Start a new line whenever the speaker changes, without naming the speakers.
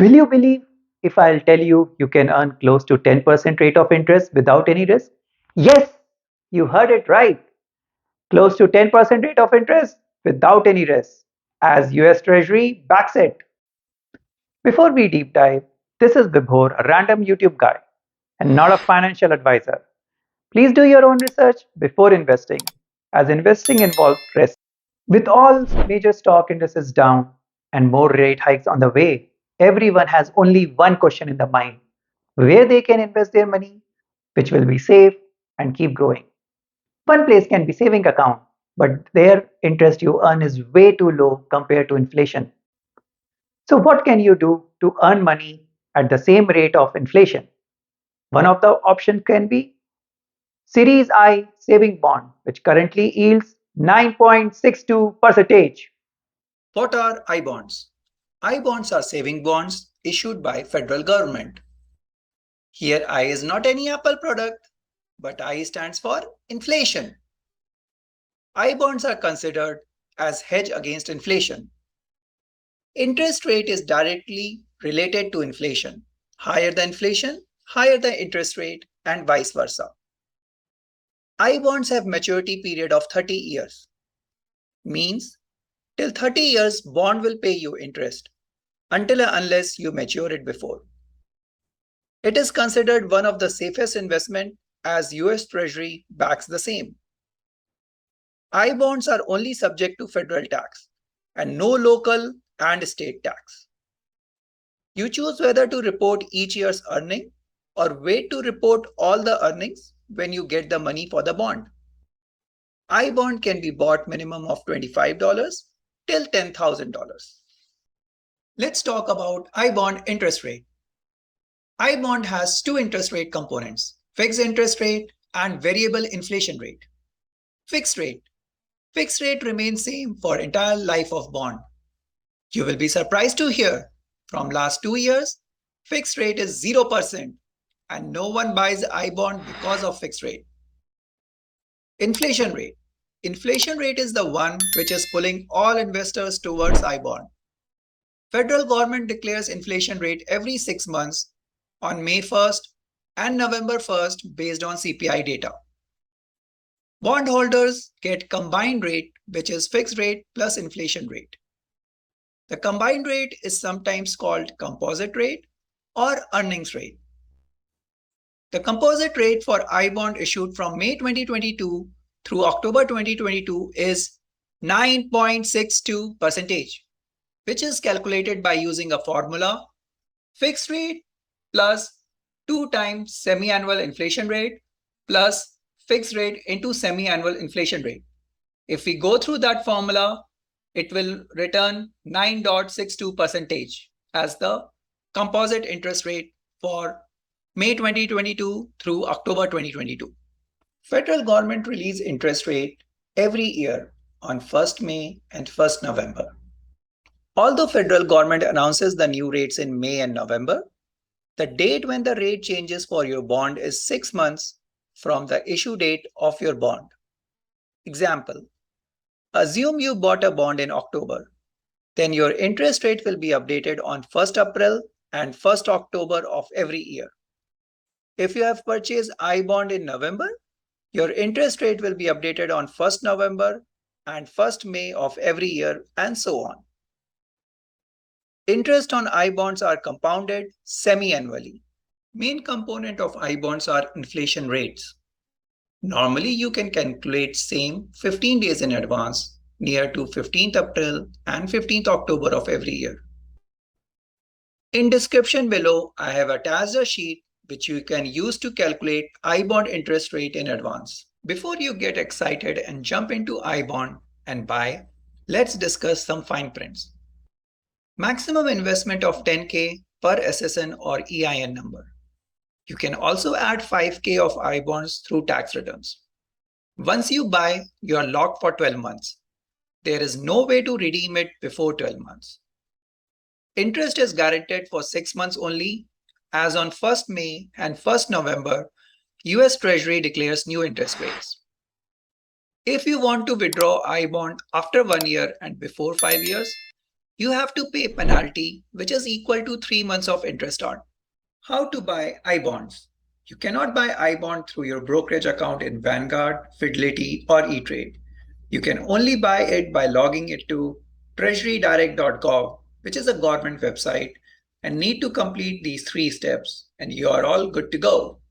Will you believe if I'll tell you you can earn close to 10% rate of interest without any risk? Yes, you heard it right. Close to 10% rate of interest without any risk, as US Treasury backs it. Before we deep dive, this is Vibhor, a random YouTube guy, and not a financial advisor. Please do your own research before investing, as investing involves risk. With all major stock indices down and more rate hikes on the way, everyone has only one question in the mind: where they can invest their money, which will be safe and keep growing. One place can be saving account, but their interest you earn is way too low compared to inflation. So what can you do to earn money at the same rate of inflation? One of the options can be Series I saving bond, which currently yields 9.62%.
What are I bonds? I bonds are saving bonds issued by federal government. Here I is not any Apple product, but I stands for inflation. I bonds are considered as hedge against inflation. Interest rate is directly related to inflation. Higher the inflation, higher the interest rate, and vice versa. I bonds have maturity period of 30 years. Means till 30 years bond will pay you interest until and unless you mature it before. It is considered one of the safest investment as US Treasury backs the same. I bonds are only subject to federal tax and no local and state tax. You choose whether to report each year's earning or wait to report all the earnings when you get the money for the bond. I bond can be bought minimum of $25 till $10,000. Let's talk about I bond interest rate. I bond has two interest rate components: fixed interest rate and variable inflation rate. Fixed rate. Fixed rate remains same for entire life of bond. You will be surprised to hear from last 2 years, fixed rate is 0% and no one buys I bond because of fixed rate. Inflation rate. Inflation rate is the one which is pulling all investors towards I bond. Federal government declares inflation rate every 6 months on May 1st and November 1st based on CPI data. Bondholders get combined rate, which is fixed rate plus inflation rate. The combined rate is sometimes called composite rate or earnings rate. The composite rate for I bond issued from May 2022 through October 2022 is 9.62%, which is calculated by using a formula: fixed rate plus 2 times semi-annual inflation rate plus fixed rate into semi-annual inflation rate. If we go through that formula, it will return 9.62% as the composite interest rate for May 2022 through October 2022. Federal government release interest rate every year on 1st May and 1st November. Although federal government announces the new rates in May and November, the date when the rate changes for your bond is 6 months from the issue date of your bond. Example: assume you bought a bond in October. Then your interest rate will be updated on 1st April and 1st October of every year. If you have purchased I bond in November, your interest rate will be updated on 1st November and 1st May of every year, and so on. Interest on I bonds are compounded semi-annually. Main component of I bonds are inflation rates. Normally, you can calculate same 15 days in advance, near to 15th April and 15th October of every year. In description below, I have attached a sheet which you can use to calculate I bond interest rate in advance. Before you get excited and jump into I bond and buy, let's discuss some fine prints. Maximum investment of 10K per SSN or EIN number. You can also add 5K of I bonds through tax returns. Once you buy, you are locked for 12 months. There is no way to redeem it before 12 months. Interest is guaranteed for 6 months only, as on 1st May and 1st November, US Treasury declares new interest rates. If you want to withdraw I bond after 1 year and before 5 years, you have to pay penalty, which is equal to 3 months of interest on. How to buy I-bonds? You cannot buy I-bond through your brokerage account in Vanguard, Fidelity, or E-Trade. You can only buy it by logging it to treasurydirect.gov, which is a government website, and need to complete these 3 steps, and you are all good to go.